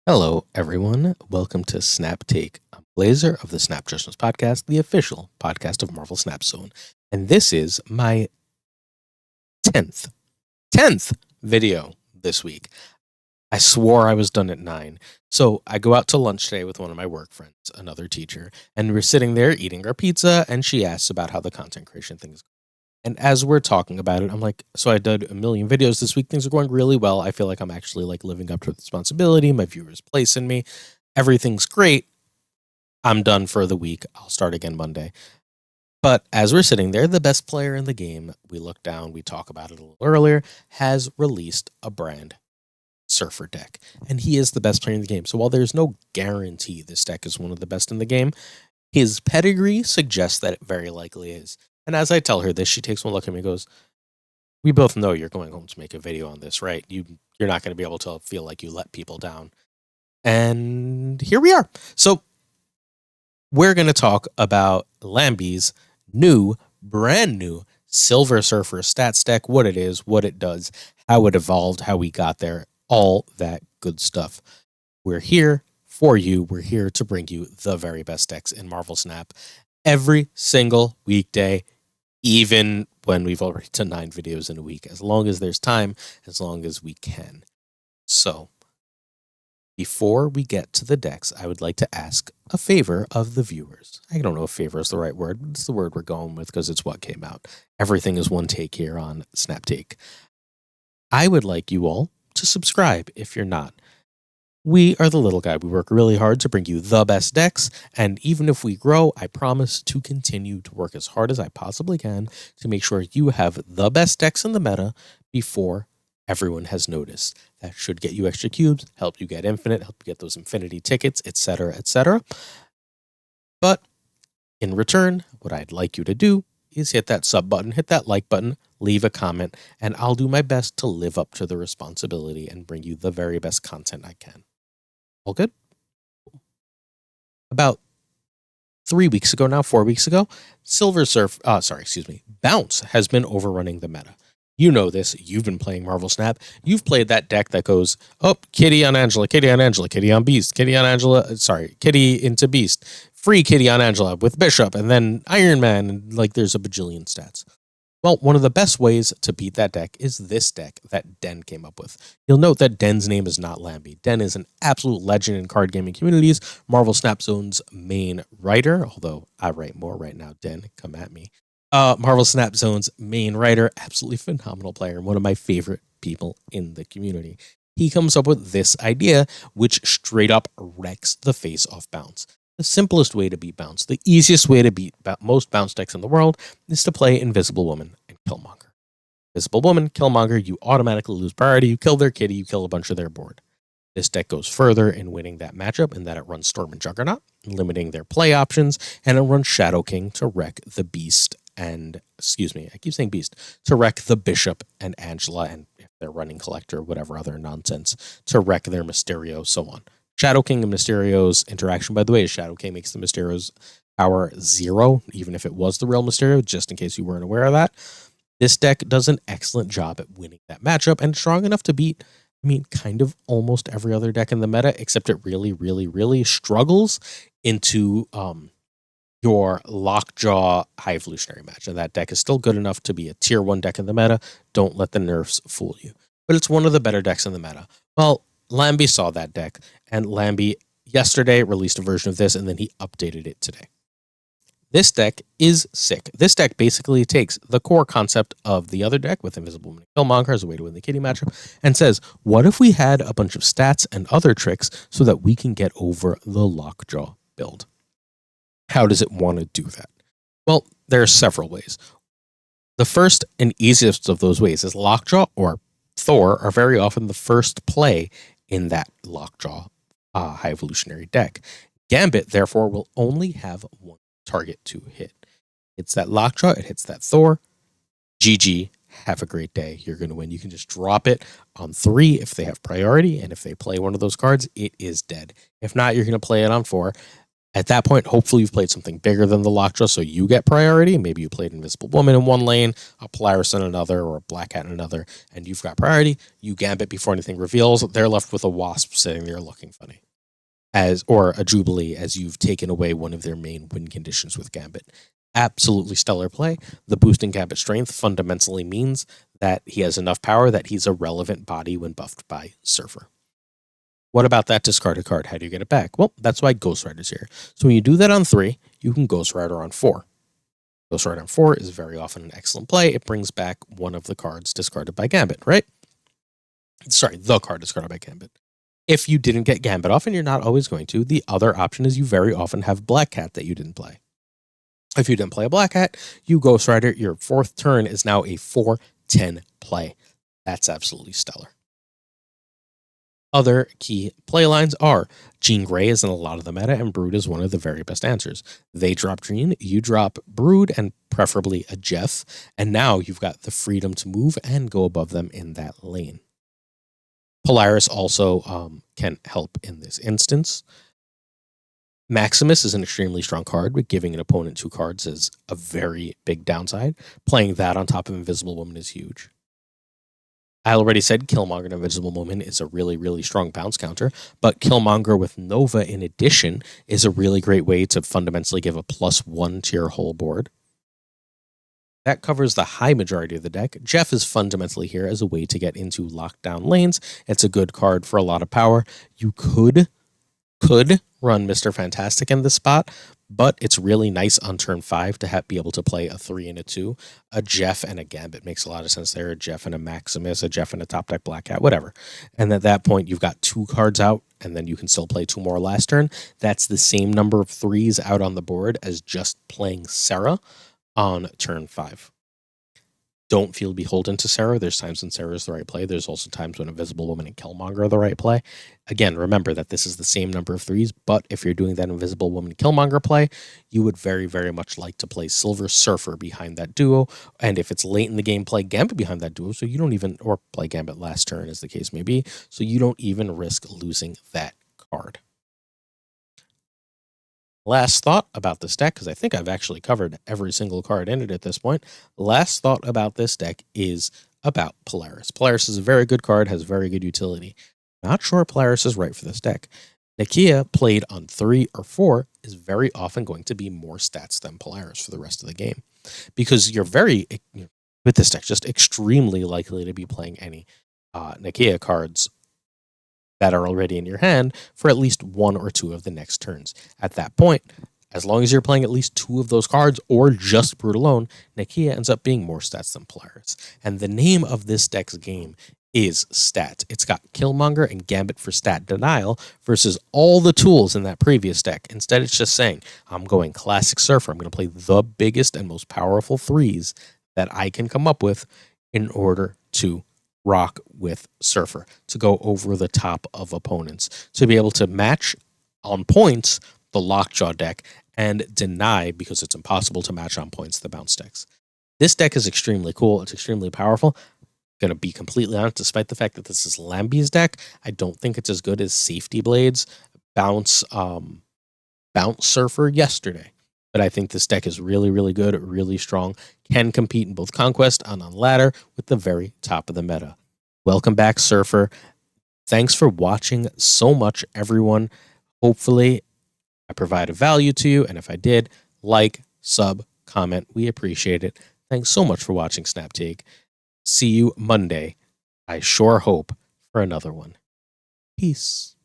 Hello, everyone. Welcome to Snap Take. I'm Blazer of the Snap Judgments Podcast, the official podcast of Marvel Snap Zone. And this is my 10th video this week. I swore I was done at 9. So I go out to lunch today with one of my work friends, another teacher, and we're sitting there eating our pizza, and she asks about how the content creation thing is going. And as we're talking about it, I'm like, so I did a million videos this week. Things are going really well. I feel like I'm actually living up to the responsibility. My viewers place in me. Everything's great. I'm done for the week. I'll start again Monday. But as we're sitting there, the best player in the game, we look down, we talk about it a little earlier, has released a brand surfer deck. And he is the best player in the game. So while there's no guarantee this deck is one of the best in the game, his pedigree suggests that it very likely is. And as I tell her this, she takes one look at me and goes, we both know you're going home to make a video on this, right? You're not going to be able to feel like you let people down. And here we are. So we're going to talk about Lambie's brand new Silver Surfer stats deck, what it is, what it does, how it evolved, how we got there, all that good stuff. We're here for you. We're here to bring you the very best decks in Marvel Snap every single weekday, even when we've already done 9 videos in a week, as long as there's time, as long as we can. So before we get to the decks, I would like to ask a favor of the viewers. I don't know if favor is the right word, but it's the word we're going with because it's what came out. Everything is one take here on Snap Take. I would like you all to subscribe if you're not. We are the little guy. We work really hard to bring you the best decks, and even if we grow, I promise to continue to work as hard as I possibly can to make sure you have the best decks in the meta before everyone has noticed. That should get you extra cubes, help you get infinite, help you get those infinity tickets, etc., etc. But in return, what I'd like you to do is hit that sub button, hit that like button, leave a comment, and I'll do my best to live up to the responsibility and bring you the very best content I can. All good? About 4 weeks ago, Bounce has been overrunning the meta. You know this. You've been playing Marvel Snap. You've played that deck that goes, Kitty on Angela, Kitty on Angela, Kitty on Beast, Kitty on Angela, Kitty into Beast, free Kitty on Angela with Bishop, and then Iron Man, and there's a bajillion stats. Well, one of the best ways to beat that deck is this deck that Den came up with. You'll note that Den's name is not Lambie. Den is an absolute legend in card gaming communities, Marvel Snap Zone's main writer, although I write more right now, Den, come at me. Marvel Snap Zone's main writer, absolutely phenomenal player, and one of my favorite people in the community. He comes up with this idea, which straight up wrecks the face off Bounce. The simplest way to beat Bounce, the easiest way to beat most Bounce decks in the world, is to play Invisible Woman and Killmonger. Invisible Woman, Killmonger, you automatically lose priority, you kill their kitty, you kill a bunch of their board. This deck goes further in winning that matchup in that it runs Storm and Juggernaut, limiting their play options, and it runs Shadow King to wreck the Beast and, to wreck the Bishop and Angela, and if they're running Collector, whatever other nonsense, to wreck their Mysterio, so on. Shadow King and Mysterio's interaction, by the way, is Shadow King makes the Mysterio's power 0, even if it was the real Mysterio, just in case you weren't aware of that. This deck does an excellent job at winning that matchup and strong enough to beat, kind of almost every other deck in the meta, except it really, really, really struggles into your Lockjaw High Evolutionary match. And that deck is still good enough to be a tier 1 deck in the meta. Don't let the nerfs fool you. But it's one of the better decks in the meta. Well, Lambie saw that deck, and Lambie yesterday released a version of this, and then he updated it today. This deck is sick. This deck basically takes the core concept of the other deck with Invisible Woman and Killmonger as a way to win the kitty matchup and says, what if we had a bunch of stats and other tricks so that we can get over the Lockjaw build? How does it want to do that? Well, there are several ways. The first and easiest of those ways is Lockjaw or Thor are very often the first play in that Lockjaw High Evolutionary deck. Gambit, therefore, will only have one target to hit. It's that Lockjaw, it hits that Thor. GG, have a great day. You're going to win. You can just drop it on 3 if they have priority, and if they play one of those cards, it is dead. If not, you're going to play it on 4. At that point, hopefully you've played something bigger than the Lockjaw, so you get priority. Maybe you played Invisible Woman in one lane, a Polaris in another, or a Black Cat in another, and you've got priority. You Gambit before anything reveals. They're left with a Wasp sitting there looking funny. Or a Jubilee, as you've taken away one of their main win conditions with Gambit. Absolutely stellar play. The boosting Gambit strength fundamentally means that he has enough power that he's a relevant body when buffed by Surfer. What about that discarded card? How do you get it back? Well, that's why Ghost Rider's here. So when you do that on 3, you can Ghost Rider on 4. Ghost Rider on 4 is very often an excellent play. It brings back one of the cards discarded by Gambit, right? Sorry, the card discarded by Gambit. If you didn't get Gambit off, and you're not always going to, the other option is you very often have Black Cat that you didn't play. If you didn't play a Black Cat, you Ghost Rider. Your 4th turn is now a 4/10 play. That's absolutely stellar. Other key playlines are Jean Grey is in a lot of the meta, and Brood is one of the very best answers. They drop Jean, you drop Brood, and preferably a Jeff, and now you've got the freedom to move and go above them in that lane. Polaris also can help in this instance. Maximus is an extremely strong card, but giving an opponent 2 cards is a very big downside. Playing that on top of Invisible Woman is huge. I already said Killmonger and Invisible Woman is a really, really strong bounce counter, but Killmonger with Nova in addition is a really great way to fundamentally give a +1 to your whole board. That covers the high majority of the deck. Jeff is fundamentally here as a way to get into lockdown lanes. It's a good card for a lot of power. You could run Mr. Fantastic in this spot, but it's really nice on turn 5 to be able to play a 3 and a 2. A Jeff and a Gambit makes a lot of sense there. A Jeff and a Maximus, a Jeff and a top deck Black Cat, whatever. And at that point, you've got 2 cards out, and then you can still play 2 more last turn. That's the same number of 3s out on the board as just playing Sarah on turn 5. Don't feel beholden to Sarah. There's times when Sarah is the right play. There's also times when Invisible Woman and Killmonger are the right play. Again, remember that this is the same number of 3s, but if you're doing that Invisible Woman Killmonger play, you would very, very much like to play Silver Surfer behind that duo. And if it's late in the game, play Gambit behind that duo, so you don't even, or play Gambit last turn as the case may be, so you don't even risk losing that card. Last thought about this deck, because I think I've actually covered every single card in it at this point. Last thought about this deck is about Polaris. Polaris is a very good card, has very good utility. Not sure Polaris is right for this deck. Nakia played on 3 or 4 is very often going to be more stats than Polaris for the rest of the game. Because you're with this deck, just extremely likely to be playing any Nakia cards that are already in your hand for at least 1 or 2 of the next turns. At that point, as long as you're playing at least 2 of those cards or just Brood alone, Nakia ends up being more stats than Polaris. And the name of this deck's game is stat. It's got Killmonger and Gambit for stat denial versus all the tools in that previous deck. Instead, it's just saying, I'm going classic Surfer. I'm going to play the biggest and most powerful 3s that I can come up with in order to rock with Surfer, to go over the top of opponents, to be able to match on points the Lockjaw deck and deny, because it's impossible to match on points, the bounce decks. This deck is extremely cool. It's extremely powerful. Going to be completely honest, despite the fact that this is Lambie's deck, I don't think it's as good as Safety Blades bounce Surfer yesterday. But I think this deck is really, really good, really strong, can compete in both Conquest and on Ladder with the very top of the meta. Welcome back, Surfer. Thanks for watching so much, everyone. Hopefully, I provided value to you, and if I did, like, sub, comment. We appreciate it. Thanks so much for watching Snap Take. See you Monday. I sure hope for another one. Peace.